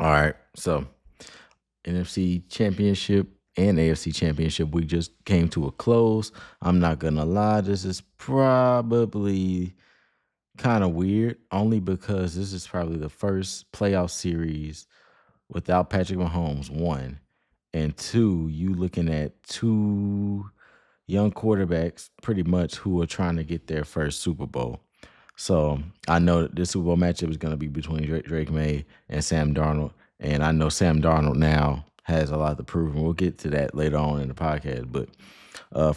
All right. So NFC Championship and AFC Championship week just came to a close. I'm not gonna lie, this is probably kind of weird, only because this is probably the first playoff series without Patrick Mahomes, one. And two, you looking at two young quarterbacks pretty much who are trying to get their first Super Bowl. So I know that this Super Bowl matchup is going to be between Drake May and Sam Darnold. And I know Sam Darnold now has a lot to prove, and we'll get to that later on in the podcast. But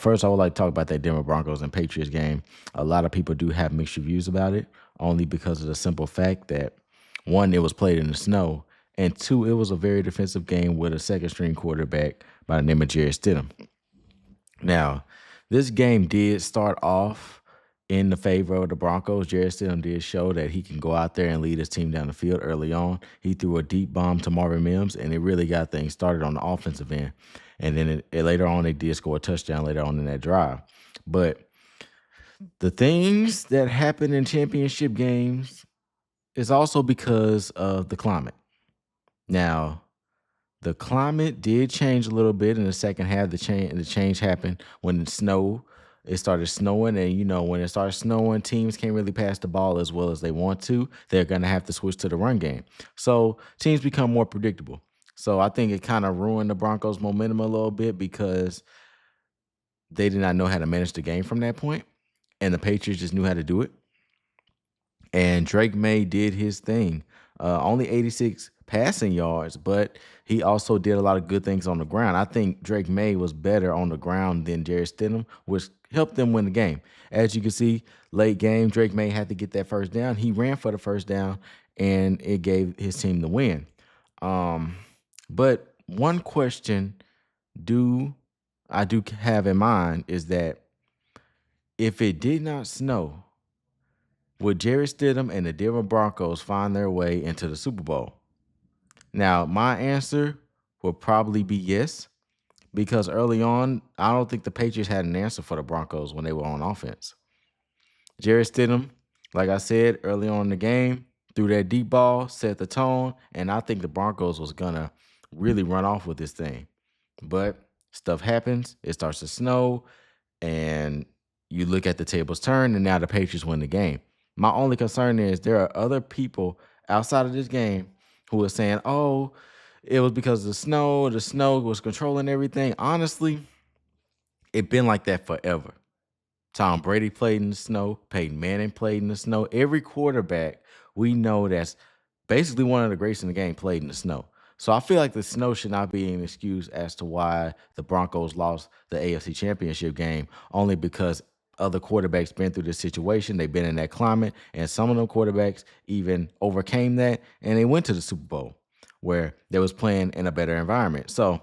first, I would like to talk about that Denver Broncos and Patriots game. A lot of people do have mixed reviews about it, only because of the simple fact that, one, it was played in the snow, and two, it was a very defensive game with a second string quarterback by the name of Jarrett Stidham. Now, this game did start off in the favor of the Broncos. Jarrett Stidham did show that he can go out there and lead his team down the field early on. He threw a deep bomb to Marvin Mims, and it really got things started on the offensive end. And then later on, they did score a touchdown later on in that drive. But the things that happen in championship games is also because of the climate. Now, the climate did change a little bit in the second half. The change happened when it started snowing, and when it starts snowing, teams can't really pass the ball as well as they want to. They're going to have to switch to the run game. So teams become more predictable. So I think it kind of ruined the Broncos' momentum a little bit because they did not know how to manage the game from that point, and the Patriots just knew how to do it. And Drake May did his thing. Only 86 passing yards, but he also did a lot of good things on the ground. I think Drake May was better on the ground than Jarrett Stidham, which helped them win the game. As you can see, late game, Drake May had to get that first down. He ran for the first down, and it gave his team the win. But one question I do have in mind is that if it did not snow, would Jarrett Stidham and the Denver Broncos find their way into the Super Bowl? Now, my answer would probably be yes, because early on, I don't think the Patriots had an answer for the Broncos when they were on offense. Jarrett Stidham, like I said, early on in the game, threw that deep ball, set the tone, and I think the Broncos was going to really run off with this thing. But stuff happens. It starts to snow, and you look at the tables turn, and now the Patriots win the game. My only concern is there are other people outside of this game who are saying, oh, it was because of the snow was controlling everything. Honestly, it's been like that forever. Tom Brady played in the snow. Peyton Manning played in the snow. Every quarterback we know that's basically one of the greats in the game played in the snow. So I feel like the snow should not be an excuse as to why the Broncos lost the AFC Championship game, only because other quarterbacks been through this situation. They've been in that climate, and some of them quarterbacks even overcame that, and they went to the Super Bowl where they was playing in a better environment. So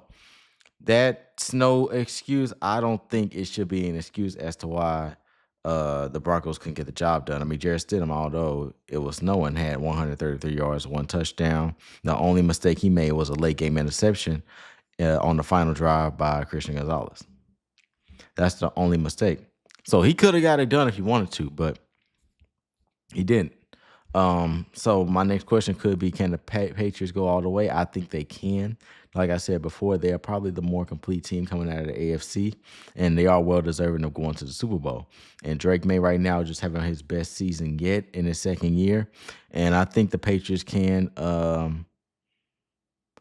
that snow excuse, I don't think it should be an excuse as to why the Broncos couldn't get the job done. I mean, Jarrett Stidham, although it was snowing, had 133 yards, one touchdown. The only mistake he made was a late game interception on the final drive by Christian Gonzalez. That's the only mistake. So he could have got it done if he wanted to, but he didn't. So my next question could be, can the Patriots go all the way? I think they can. Like I said before, they are probably the more complete team coming out of the AFC, and they are well deserving of going to the Super Bowl. And Drake May right now just having his best season yet in his second year, and I think the Patriots can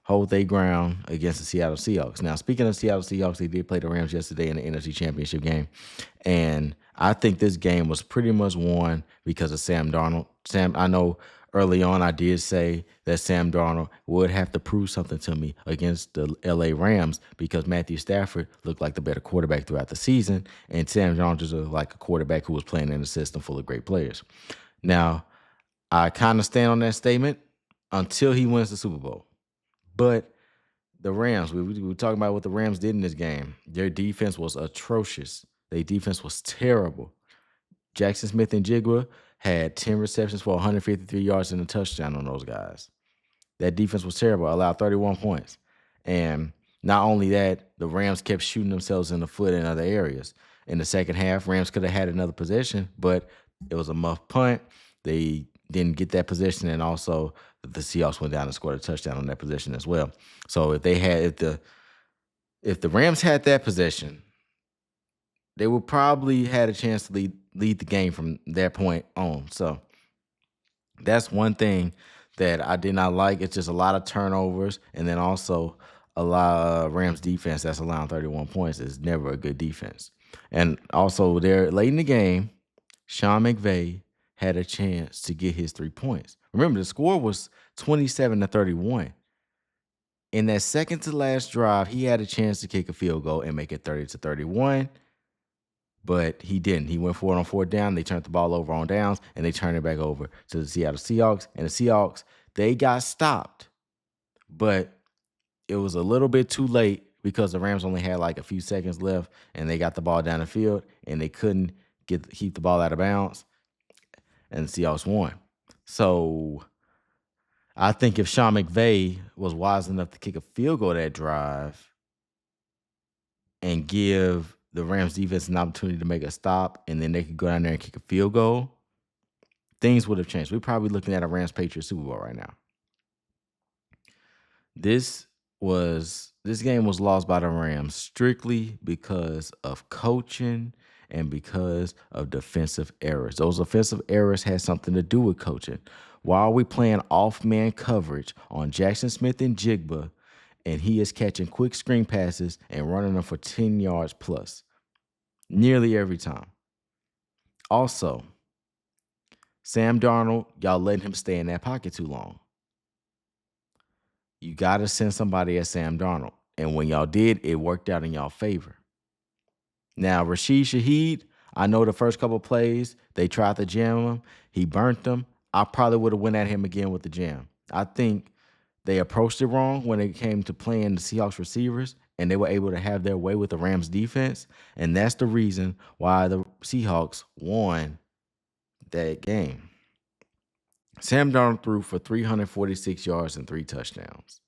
hold their ground against the Seattle Seahawks. Now, speaking of Seattle Seahawks, they did play the Rams yesterday in the NFC Championship game, and I think this game was pretty much won because of Sam Darnold. I know early on I did say that Sam Darnold would have to prove something to me against the LA Rams because Matthew Stafford looked like the better quarterback throughout the season, and Sam Darnold just looked like a quarterback who was playing in a system full of great players. Now, I kind of stand on that statement until he wins the Super Bowl. But the Rams, we were talking about what the Rams did in this game. Their defense was atrocious. Their defense was terrible. Jackson Smith and Jigba had 10 receptions for 153 yards and a touchdown on those guys. That defense was terrible, allowed 31 points. And not only that, the Rams kept shooting themselves in the foot in other areas. In the second half, Rams could have had another possession, but it was a muff punt. They didn't get that possession, and also the Seahawks went down and scored a touchdown on that possession as well. So if the Rams had that possession, they would probably had a chance to lead the game from that point on. So that's one thing that I did not like. It's just a lot of turnovers, and then also a lot of Rams defense that's allowing 31 points is never a good defense. And also there late in the game, Sean McVay had a chance to get his 3 points. Remember, the score was 27-31. In that second to last drive, he had a chance to kick a field goal and make it 30-31. But he didn't. He went for it on 4th down. They turned the ball over on downs, and they turned it back over to the Seattle Seahawks. And the Seahawks, they got stopped. But it was a little bit too late because the Rams only had like a few seconds left, and they got the ball down the field, and they couldn't keep the ball out of bounds, and the Seahawks won. So I think if Sean McVay was wise enough to kick a field goal that drive and give the Rams defense an opportunity to make a stop, and then they could go down there and kick a field goal, things would have changed. We're probably looking at a Rams-Patriots Super Bowl right now. This game was lost by the Rams strictly because of coaching and because of defensive errors. Those offensive errors had something to do with coaching. Why are we playing off-man coverage on Jackson Smith and Jigba, and he is catching quick screen passes and running them for 10 yards plus nearly every time? Also, Sam Darnold, y'all letting him stay in that pocket too long. You got to send somebody at Sam Darnold. And when y'all did, it worked out in y'all favor. Now, Rashid Shaheed, I know the first couple plays, they tried to jam him. He burnt them. I probably would have went at him again with the jam. I think they approached it wrong when it came to playing the Seahawks receivers, and they were able to have their way with the Rams defense. And that's the reason why the Seahawks won that game. Sam Darnold threw for 346 yards and 3 touchdowns.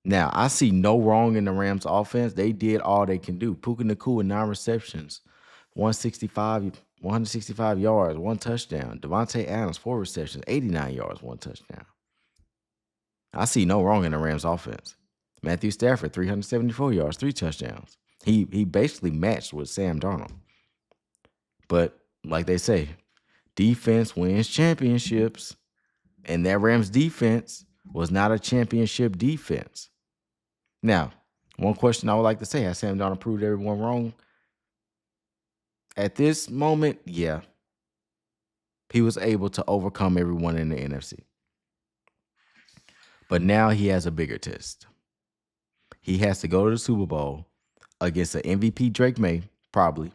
Now, I see no wrong in the Rams offense. They did all they can do. Puka Nacua, 9 receptions, 165 yards, 1 touchdown. Devontae Adams, 4 receptions, 89 yards, 1 touchdown. I see no wrong in the Rams offense. Matthew Stafford, 374 yards, 3 touchdowns. He basically matched with Sam Darnold. But like they say, defense wins championships, and that Rams defense was not a championship defense. Now, one question I would like to say, has Sam Darnold proved everyone wrong? At this moment, yeah. He was able to overcome everyone in the NFC. But now he has a bigger test. He has to go to the Super Bowl against an MVP Drake May, probably,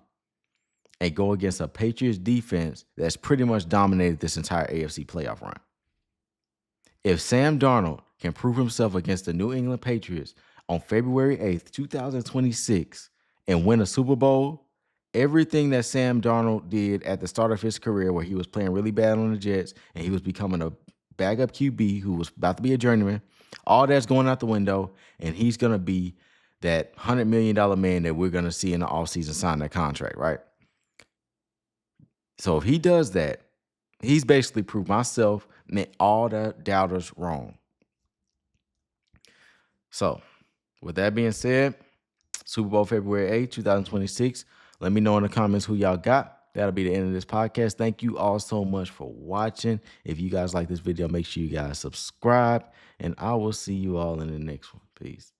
and go against a Patriots defense that's pretty much dominated this entire AFC playoff run. If Sam Darnold can prove himself against the New England Patriots on February 8th, 2026, and win a Super Bowl, everything that Sam Darnold did at the start of his career, where he was playing really bad on the Jets and he was becoming a backup QB who was about to be a journeyman, all that's going out the window, and he's going to be that $100 million man that we're going to see in the offseason sign that contract, right? So if he does that, he's basically proved myself and all the doubters wrong. So with that being said, Super Bowl February 8th, 2026. Let me know in the comments who y'all got. That'll be the end of this podcast. Thank you all so much for watching. If you guys like this video, make sure you guys subscribe, and I will see you all in the next one. Peace.